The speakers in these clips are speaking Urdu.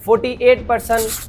48%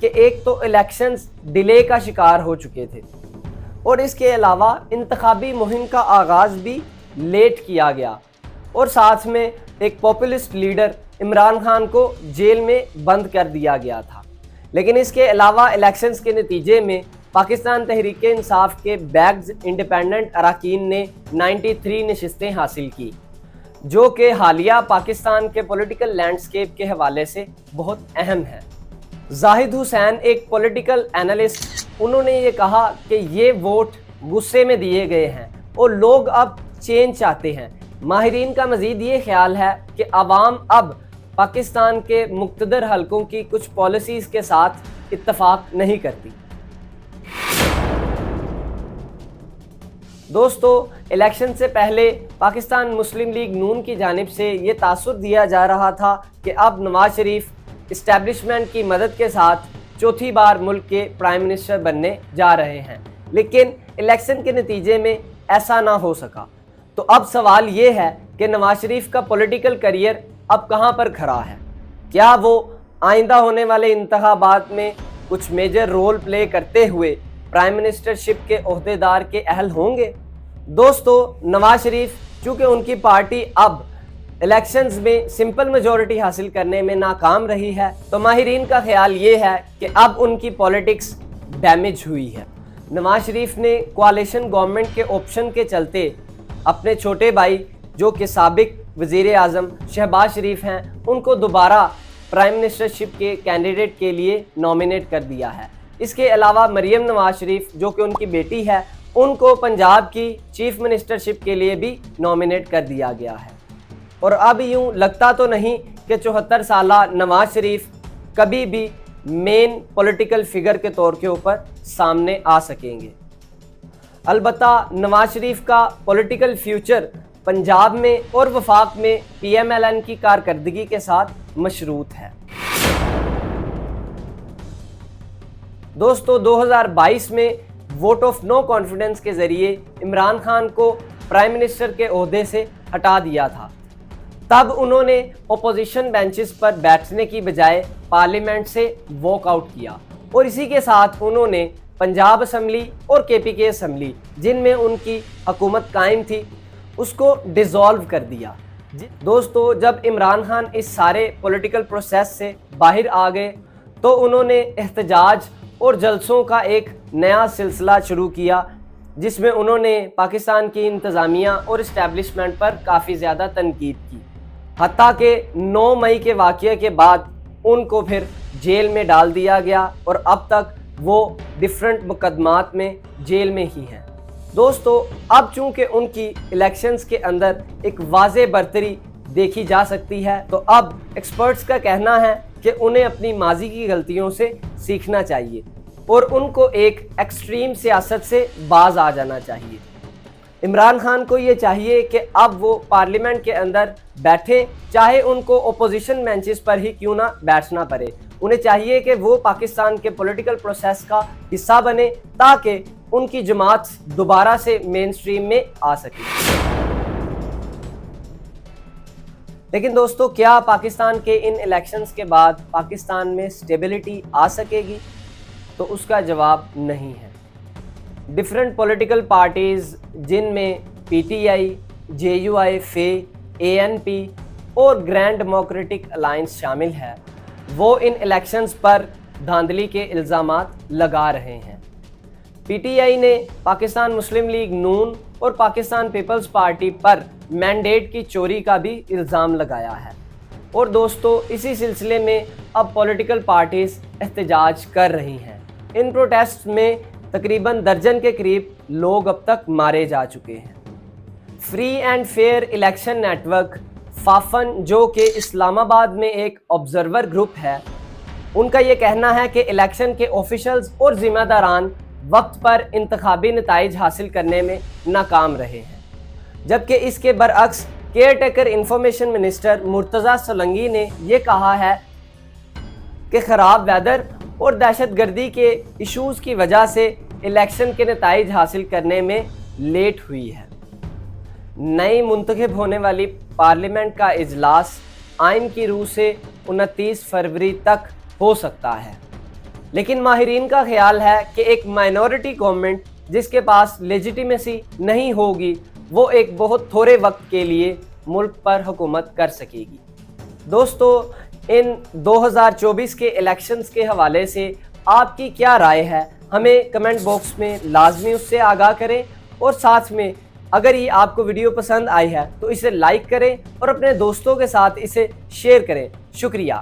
کہ ایک تو الیکشنز ڈیلے کا شکار ہو چکے تھے اور اس کے علاوہ انتخابی مہم کا آغاز بھی لیٹ کیا گیا اور ساتھ میں ایک پاپولسٹ لیڈر عمران خان کو جیل میں بند کر دیا گیا تھا۔ لیکن اس کے علاوہ الیکشنز کے نتیجے میں پاکستان تحریک انصاف کے بیگز انڈیپینڈنٹ اراکین نے 93 نشستیں حاصل کی، جو کہ حالیہ پاکستان کے پولیٹیکل لینڈسکیپ کے حوالے سے بہت اہم ہے۔ زاہد حسین ایک پولیٹیکل اینالسٹ، انہوں نے یہ کہا کہ یہ ووٹ غصے میں دیے گئے ہیں اور لوگ اب چینج چاہتے ہیں۔ ماہرین کا مزید یہ خیال ہے کہ عوام اب پاکستان کے مقتدر حلقوں کی کچھ پالیسیز کے ساتھ اتفاق نہیں کرتی۔ دوستو، الیکشن سے پہلے پاکستان مسلم لیگ نون کی جانب سے یہ تاثر دیا جا رہا تھا کہ اب نواز شریف اسٹیبلشمنٹ کی مدد کے ساتھ چوتھی بار ملک کے پرائم منسٹر بننے جا رہے ہیں، لیکن الیکشن کے نتیجے میں ایسا نہ ہو سکا۔ تو اب سوال یہ ہے کہ نواز شریف کا پولیٹیکل کیریئر اب کہاں پر کھڑا ہے؟ کیا وہ آئندہ ہونے والے انتخابات میں کچھ میجر رول پلے کرتے ہوئے پرائم منسٹرشپ کے عہدیدار کے اہل ہوں گے؟ دوستو، نواز شریف چونکہ ان کی پارٹی اب الیکشنز میں سمپل میجورٹی حاصل کرنے میں ناکام رہی ہے، تو ماہرین کا خیال یہ ہے کہ اب ان کی پالیٹکس ڈیمیج ہوئی ہے۔ نواز شریف نے کوalition گورنمنٹ کے آپشن کے چلتے اپنے چھوٹے بھائی جو کہ سابق وزیر اعظم شہباز شریف ہیں، ان کو دوبارہ پرائم منسٹرشپ کے کینڈیڈیٹ کے لیے نامینیٹ کر دیا ہے۔ اس کے علاوہ مریم نواز شریف جو کہ ان کی بیٹی ہے، ان کو پنجاب کی چیف منسٹرشپ کے لیے بھی نامینیٹ کر دیا گیا ہے۔ اور اب یوں لگتا تو نہیں کہ 74 سالہ نواز شریف کبھی بھی مین پولیٹیکل فگر کے طور کے اوپر سامنے آ سکیں گے۔ البتہ نواز شریف کا پولیٹیکل فیوچر پنجاب میں اور وفاق میں پی ایم ایل این کی کارکردگی کے ساتھ مشروط ہے۔ دوستو، 2022 میں ووٹ آف نو کانفیڈنس کے ذریعے عمران خان کو پرائم منسٹر کے عہدے سے ہٹا دیا تھا۔ تب انہوں نے اپوزیشن بینچز پر بیٹھنے کی بجائے پارلیمنٹ سے واک آؤٹ کیا اور اسی کے ساتھ انہوں نے پنجاب اسمبلی اور کے پی کے اسمبلی، جن میں ان کی حکومت قائم تھی، اس کو ڈیزالو کر دیا۔ دوستو، جب عمران خان اس سارے پولیٹیکل پروسیس سے باہر آ گئے تو انہوں نے احتجاج اور جلسوں کا ایک نیا سلسلہ شروع کیا، جس میں انہوں نے پاکستان کی انتظامیہ اور اسٹیبلشمنٹ پر کافی زیادہ تنقید کی، حتیٰ کہ 9 مئی کے واقعے کے بعد ان کو پھر جیل میں ڈال دیا گیا اور اب تک وہ ڈیفرنٹ مقدمات میں جیل میں ہی ہیں۔ دوستو، اب چونکہ ان کی الیکشنز کے اندر ایک واضح برتری دیکھی جا سکتی ہے، تو اب ایکسپرٹس کا کہنا ہے کہ انہیں اپنی ماضی کی غلطیوں سے سیکھنا چاہیے اور ان کو ایک ایکسٹریم سیاست سے باز آ جانا چاہیے۔ عمران خان کو یہ چاہیے کہ اب وہ پارلیمنٹ کے اندر بیٹھیں، چاہے ان کو اپوزیشن بینچز پر ہی کیوں نہ بیٹھنا پڑے۔ انہیں چاہیے کہ وہ پاکستان کے پولیٹیکل پروسیس کا حصہ بنے تاکہ ان کی جماعت دوبارہ سے مین سٹریم میں آ سکے۔ لیکن دوستو، کیا پاکستان کے ان الیکشنز کے بعد پاکستان میں سٹیبلٹی آ سکے گی؟ تو اس کا جواب نہیں ہے۔ ڈیفرنٹ پولیٹیکل پارٹیز، جن میں P T I, J U I, F, A N P اور گرینڈ ڈیموکریٹک الائنس شامل ہے، وہ ان الیکشنز پر دھاندلی کے الزامات لگا رہے ہیں۔ پی ٹی آئی نے پاکستان مسلم لیگ نون اور پاکستان پیپلز پارٹی پر مینڈیٹ کی چوری کا بھی الزام لگایا ہے، اور دوستو، اسی سلسلے میں اب پولیٹیکل پارٹیز احتجاج کر رہی ہیں۔ ان پروٹیسٹ میں تقریباً درجن کے قریب لوگ اب تک مارے جا چکے ہیں۔ Free and fair election network FAFEN, جو کہ اسلام آباد میں ایک آبزرور گروپ ہے، ان کا یہ کہنا ہے کہ الیکشن کے آفیشلز اور ذمہ داران وقت پر انتخابی نتائج حاصل کرنے میں ناکام رہے ہیں، جبکہ اس کے برعکس care taker information minister Murtaza Solangi نے یہ کہا ہے کہ خراب ویدر اور دہشت گردی کے ایشوز کی وجہ سے الیکشن کے نتائج حاصل کرنے میں لیٹ ہوئی ہے۔ نئی منتخب ہونے والی پارلیمنٹ کا اجلاس آئین کی روح سے 29 فروری تک ہو سکتا ہے۔ لیکن ماہرین کا خیال ہے کہ ایک مائنورٹی گورنمنٹ جس کے پاس لیجیٹیمیسی نہیں ہوگی وہ ایک بہت تھوڑے وقت کے لیے ملک پر حکومت کر سکے گی۔ دوستو، ان 2024 کے الیکشنز کے حوالے سے آپ کی کیا رائے ہے؟ ہمیں کمنٹ باکس میں لازمی اس سے آگاہ کریں، اور ساتھ میں اگر یہ آپ کو ویڈیو پسند آئی ہے تو اسے لائک کریں اور اپنے دوستوں کے ساتھ اسے شیئر کریں۔ شکریہ۔